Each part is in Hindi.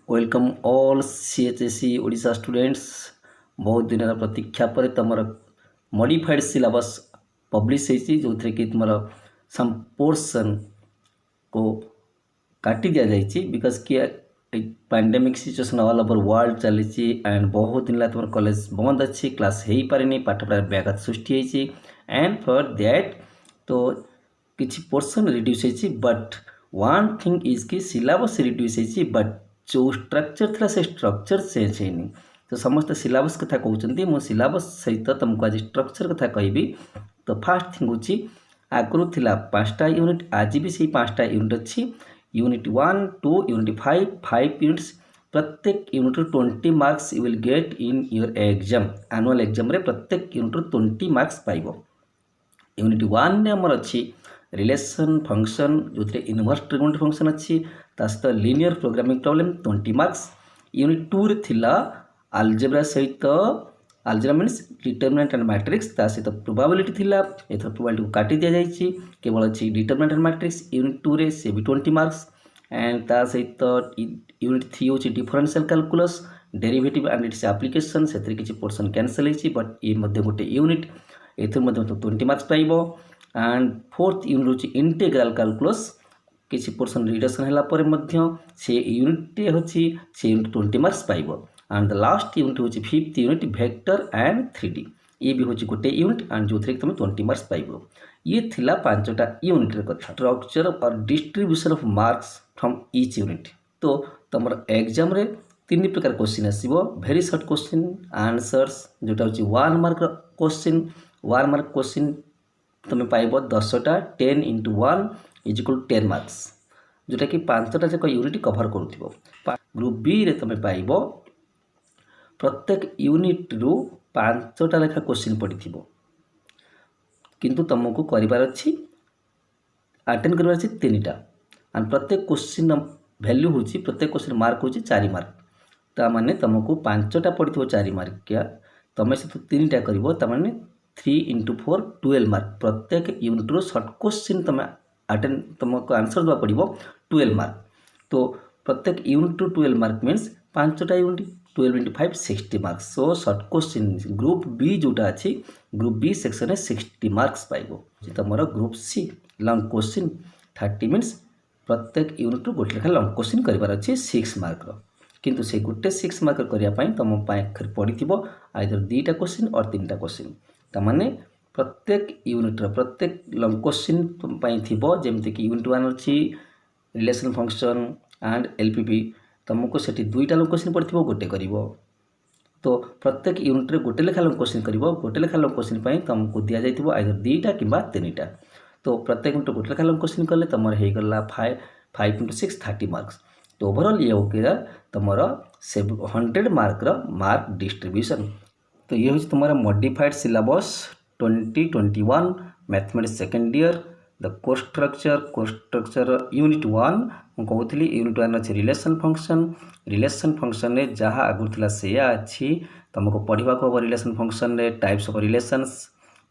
Welcome all CHSE Odisha students. बहुत दिन प्रतीक्षा पर तुम मॉडिफाइड सिलेबस पब्लिश होती जो थे कि तुम सम पोर्शन को काटी दि जाइए बिकज कि pandemic situation all over world चली एंड बहुत दिन तुम कॉलेज बंद अच्छी क्लास हो पारे पाठ पढ़ार व्याघात सृष्टि होती एंड फॉर दैट तो किसी पोर्शन रिड्यूस होती बट वन थिंग इज कि सिलेबस रिड्यूस होती बट जो स्ट्रक्चर था से स्ट्रक्चर चेंज होनी तो समस्त सिलेबस कथा कहते मो सिलेबस सहित तुमको आज स्ट्रक्चर कथा कहि तो फास्ट थिंग हूँ आगुरी थिला 5टा यूनिट आज भी से 5टा यूनिट अच्छी यूनिट 1 2 यूनिट 5 यूनिट्स प्रत्येक unit 20 marks you will get in your exam annual exam रे प्रत्येक यूनिट 20 मार्क्स पाइबो। यूनिट 1 ने हमर अच्छी रिलेशन फंक्शन जो इनवर्स ट्रिगोनोमेट्री फंक्शन अच्छी सहित linear programming problem 20 marks. Unit 2 रे थिला अलजेब्रा सहित algebra means determinant and matrix सहित प्रोबेबिलिटी थिला एथर प्रोबेबिलिटी को काटी दिया जाइए केवल अच्छी डिटरमिनेंट एंड मैट्रिक्स यूनिट 2 रे से भी 20 मार्क्स एंड ता सहित यूनिट 3 होची differential calculus derivative and its application से किसी पोर्शन कैंसल होती बट ये मध्य गोटे यूनिट एथर मध्य 20 मार्क्स पाइबो। एंड फोर्थ यूनिट होची इंटीग्रल कैलकुलस किसी पोर्शन रिडक्शन है से यूनिट होची से यूनिट 20 मार्क्स पाइबो। एंड द लास्ट यूनिट होची fifth unit vector and 3D ये भी होची गोटे यूनिट एंड जो थे तुम 20 मार्क्स पाइबो। ये थिला 5टा यूनिट रे कथा स्ट्रक्चर और distribution of marks from each unit. तो तुम एग्जाम रे 3 प्रकार क्वेश्चन आसीबो वेरी शॉर्ट क्वेश्चन आंसर्स जोटा होची 1 मार्क क्वेश्चन 1 मार्क क्वेश्चन तुम पाइब 10टा 10 into 1 इज इक्वल 10 मार्क्स जोटा कि 5टा जाक यूनिट कभर करूथिबो। ग्रुप बी रे तुम पाइब प्रत्येक यूनिट रु 5टा लेखा क्वेश्चन पड़िथिबो किंतु तुमको करिवार अछि अटेंड करिवार अछि 3टा एंड प्रत्येक क्वेश्चन वैल्यू होची प्रत्येक क्वेश्चन मार्क होची 4 मार्क ता माने तुमको 5टा पड़िथिबो 4 मार्क क्या तुम से 3टा करिवो ता माने 3 into 4 12 मार्क प्रत्येक यूनिट रो शॉर्ट क्वेश्चन तुम अटेंड तुमको आंसर दवा पड़ो 12 मार्क। तो प्रत्येक यूनिट रो 12 मार्क मीन्स 5टा unit 12 into 5 60 marks. So short question group B जोटा अच्छी ग्रुप बी सेक्शन में 60 मार्क्स पाइबो। तुम group C long question 30 means प्रत्येक यूनिट रो गोटे लेखा लॉन्ग क्वेश्चन करार अच्छे 6 मार्क किंतु से गोटे 6 मार्क करने तुम पाखे पड़ी आइदर 2टा क्वेश्चन और 3टा क्वेश्चन तमाने प्रत्येक यूनिट प्रत्येक लॉन्ग क्वेश्चन थी जमती कि यूनिट 1 अच्छी रिलेशन फंक्शन एंड एलपीपी तुमको से 2टा लॉन्ग क्वेश्चन पड़ो गोटे कर तो प्रत्येक यूनिट रे गोटे लेखा लॉन्ग क्वेश्चन कर गोटे लेखा लॉन्ग क्वेश्चन तुमको दि जाइए आइदर 2टा कि 3टा। तो प्रत्येक यूनिट गोटे लेखा लॉन्ग क्वेश्चन कले तुम होगा 5 into 6 30 मार्क्स। तो ओवरऑल ये होगा तुम 100 मार्क मार्क डिस्ट्रीब्यूशन। तो ये हूँ तुम्हारा modified syllabus 2021 mathematics second year the course structure unit 1 कहूली यूनिट 1 अच्छे रिलेशन फंक्शन रे जहाँ आगुरी थिला सेया अच्छी तुमको पढ़ा को रिलेशन फंक्शन रे types of relations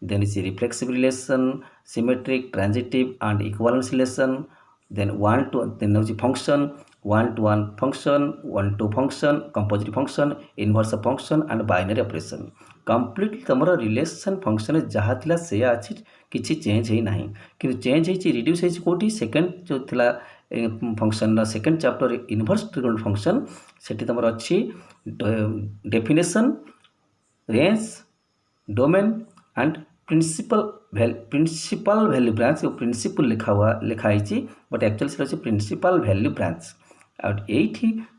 then is reflexive relation symmetric transitive and equivalence relation then 1 to then होची function 1 to 1 function 1 to function composite function inverse function and binary operation complete तुम रिलेशन फंक्शन जहाँ थिला से अच्छी किसी चेंज ही नहीं कि चेंज होती रिड्यूस होती कौटी सेकेंड जो थिला function second chapter inverse trigonometry function सेठी तुम अच्छी definition range domain and principal value branch principal लिखाई बट एक्चुअली से प्रिंसिपल वैल्यू ब्रांच और ये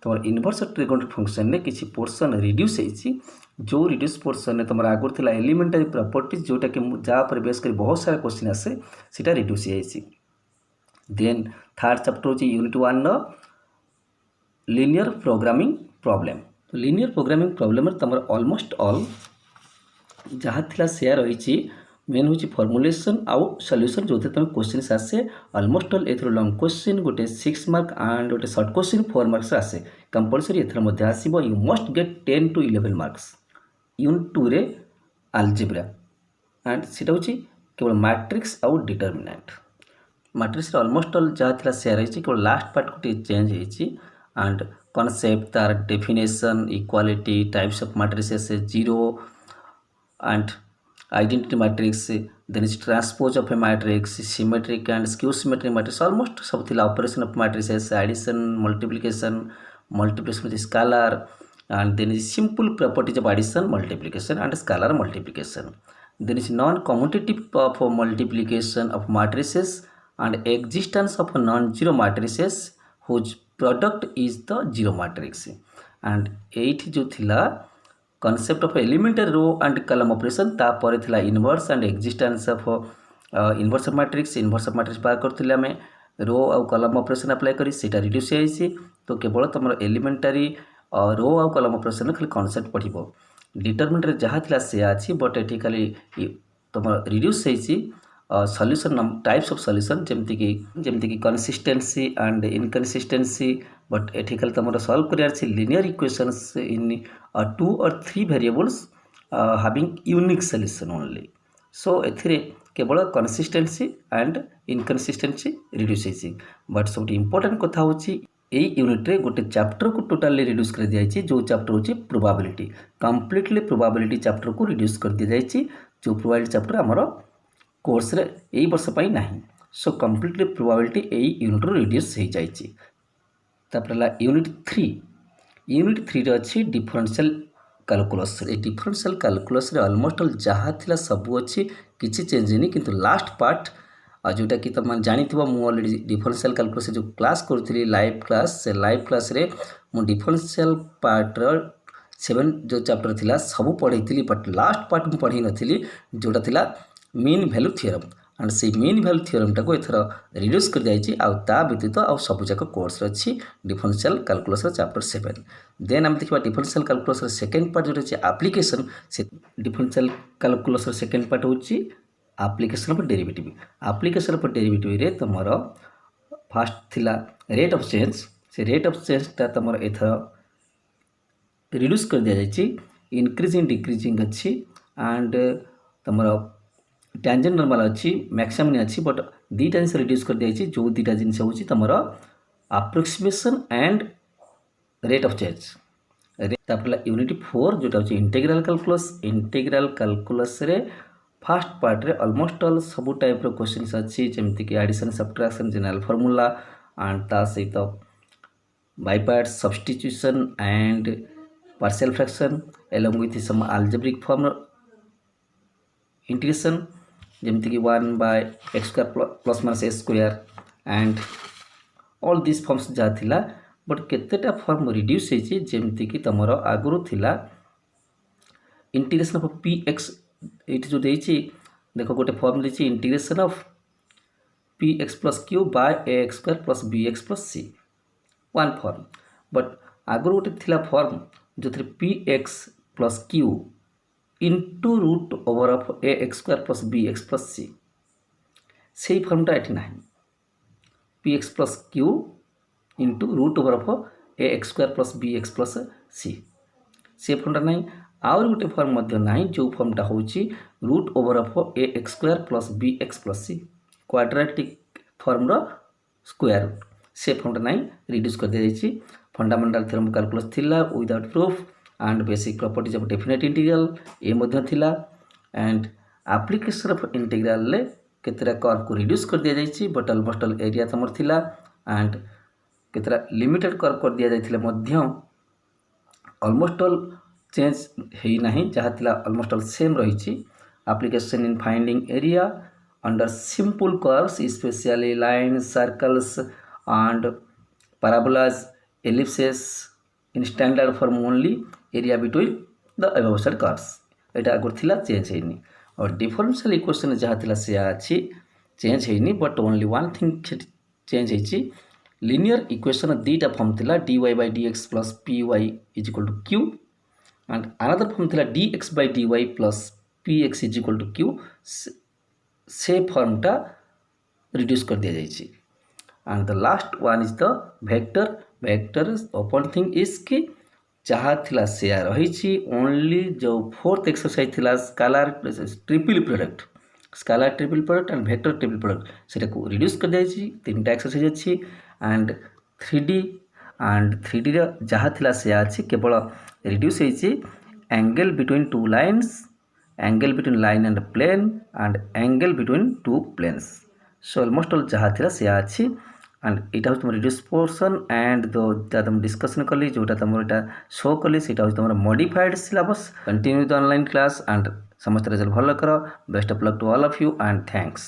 तुम इनवर्स ट्रिगोनोमेट्री फंक्शन में किसी पोर्शन रिड्यूस होती जो रिड्यूस पोर्शन में तुम आगुरी थिला एलिमेंटरी प्रॉपर्टीज जोटा कि जहाँ पर बेस कर बहुत सारा क्वेश्चन आसे सीटा रिड्यूस होती। देन थर्ड चैप्टर होची यूनिट 1 लिनियर प्रोग्रामिंग प्रॉब्लम। तो लिनियर प्रोग्रामिंग प्रॉब्लम तुम ऑलमोस्ट ऑल जहाँ थिला शेयर रही मेन हूँ फॉर्मुलेशन आउ सॉल्यूशन जो तुम क्वेश्चन आसे ऑलमोस्ट ऑल एथर लॉन्ग क्वेश्चन गोटे 6 मार्क एंड गोटे शॉर्ट क्वेश्चन 4 मार्क्स आसे कंपलसरी एथर मध्य आसीबो you must get 10 to 11 marks. Unit 2 रे अलजेब्रा एंड सीटा हूँ केवल मैट्रिक्स आउ डिटरमिनेंट मैट्रिक्स ऑलमोस्ट ऑल जहाँ थिला शेयर रही केवल लास्ट पार्ट को चेंज होती and concept, their definition, equality, types of matrices, zero and identity matrix, then is transpose of a matrix, symmetric and skew symmetric matrix, almost सब थिला operation of matrices, addition, multiplication with scalar, and then is simple properties of addition, multiplication and scalar multiplication. Then is non-commutative of multiplication of matrices and existence of non-zero matrices whose product is the zero matrix. And 8 जो थिला concept of elementary row and column operation, तापर थिला inverse and existence of inverse of matrix बाहर करथिले आमे रो आउ कलम ऑपरेशन अप्लाई करी सेटा रिड्यूस होइछि। तो केवल तुम एलिमेंटारी रो आउ कलम ऑपरेशन खाली कॉन्सेप्ट पढ़िबो, डिटरमिनेंट रे जहाँ थिला से अछि बट एठी खाली तुम रिड्यूस होइछि सॉल्यूशन टाइप्स ऑफ सॉल्यूशन जेमति कि कंसिस्टेंसी एंड इनकंसिस्टेंसी, बट एठी खाली तुम सॉल्व करियार अछि linear equations in 2 or 3 variables having unique solution only. So एथिरे केवल कंसिस्टेंसी एंड इनकंसिस्टेंसी रिड्यूस होइछि। बट सब इंपोर्टेंट कथा होछि एई यूनिट रे गोटे चैप्टर को टोटली रिड्यूस कर दिया जाइछि, जो चैप्टर होछि प्रोबेबिलिटी, कंप्लीटली प्रोबेबिलिटी चैप्टर को रिड्यूस कर दिया जाइछि, जो प्रोबेबिलिटी चैप्टर हमरो कोर्स रे एई वर्ष पई नाही। सो कंप्लीटली प्रोबेबिलिटी एई यूनिट रो रिड्यूस हो जाइछि। तापरला यूनिट 3 रे अछि डिफरेंशियल कैलकुलस। ए डिफरेंशियल कैलकुलस रे ऑलमोस्ट ऑल जहाँ थिला सब अच्छी किसी चेंज नहीं, किंतु लास्ट पार्ट जोटा कि तुम जानी मु ऑलरेडी डिफरेंशियल कैलकुलस जो क्लास करी लाइव क्लास, से लाइव क्लास रे मु डिफरेंशियल पार्ट 7 जो चैप्टर थिला सब पढ़ी थी, बट लास्ट पार्ट मु पढ़ी नथिली जोटा थिला मीन वैल्यू थ्योरम, एंड से मीन वैल्यू थ्योरम टाको एथर रिड्यूस कर जाइछि। आ ता व्यतीत आ सब जाक कोर्स अच्छी डिफरेंशियल कैलकुलस चैप्टर 7। देन आम देखा डिफरेंशियल कैलकुलस सेकेंड पार्ट जो एप्लिकेशन, से डिफरेंशियल कैलकुलस सेकेंड पार्ट होची application of derivative. Application of derivative रे तुमर फास्ट थिला रेट ऑफ चेंज, से रेट ऑफ चेंज ता तुमर एथर रिड्यूस कर दिया जाइछि, इंक्रीजिंग डिक्रीजिंग अच्छी एंड तुमर टेंजेंट नॉर्मल अच्छी मैक्सिमम नहीं अच्छी, बट दीटा जिन रिड्यूस कर दिया जो दीटा जिन होची तुमर approximation and rate of change. तापर यूनिट 4 जोटा होची इंटीग्रल कैलकुलस। इंटीग्रल कैलकुलस रे फास्ट पार्ट रे ऑलमोस्ट ऑल सब टाइप रो क्वेश्चंस अच्छी, जेमति कि addition subtraction general formula and ता सहित by parts substitution and partial fraction along with some algebraic form integration, जेमति कि 1/x² plus minus a square and all this forms जहाँ थिला, बट केतेटा फॉर्म रिड्यूस होइछि, जेमति कि तमरो आगुरु थिला इंटीग्रेशन ऑफ px, एठी जो देछि देखो गोटे फॉर्म देछि integration of px plus q by ax² plus bx plus c, one form. But आगुरु गोटे थिला फॉर्म जो थी px plus q into root over of ax² plus bx plus c, से फॉर्मटा एठी नाही। px plus q into root over of ax² plus bx plus c, से फॉर्मटा नहीं। आउर गोटे फॉर्म मध्य नाही, जो फॉर्मटा होची root over of ax² plus bx plus c, quadratic form रो स्क्वायर रूट, से फॉर्मटा नहीं, रिड्यूस कर दिया जाइछि। फंडामेंटल थ्योरम कैलकुलस थिला without proof and basic properties of definite integral ए मध्य थिला, एंड एप्लिकेशन ऑफ इंटीग्रल ले केतरा कर्व को रिड्यूस कर दिया जाइछि, बट ऑलमोस्ट ऑल एरिया तमर थिला एंड केतरा लिमिटेड कर्व कर दिया जाइथिले मध्य ऑलमोस्ट ऑल चेंज है नहीं, जहाँ थिला ऑलमोस्ट ऑल सेम रही। Application in finding area under simple curves specially line circles and parabolas ellipses in standard form only area between the above said curves, एटा आगुर थिला चेंज हैनी। और डिफरेंशियल इक्वेशन जहाँ थिला से अच्छी चेंज हैनी, but only one thing change है, लिनियर इक्वेशन दीटा फॉर्म थिला dy/dx plus py is equal to q and another form थिला dx/dy plus px is equal to q, से फॉर्मटा रिड्यूस कर दिया जाइछि। And the last one is the vector. Vector open thing is कि जहाँ थिला से रही ओनली जो फोर्थ एक्सरसाइज थिला scalar triple product, scalar triple product and vector triple product, सेटा को रिड्यूस कर दिया जाइछि। तीनटा एक्सरसाइज अच्छी एंड 3D एंड 3D जहाँ थिला से अच्छी केवल रिड्यूस होती angle between two lines, angle between line and plane and angle between two planes. So almost all जहाँ थिला से अच्छी एंड यहाँ हूँ तुम रिड्यूस पोर्सन एंड जो तुम डिस्कसन कली जोटा तुम यहाँ शो कली से हूँ तुम modified syllabus. Continue the online class and समस्त रिजल्ट भल कर। Best of luck to all of you and thanks.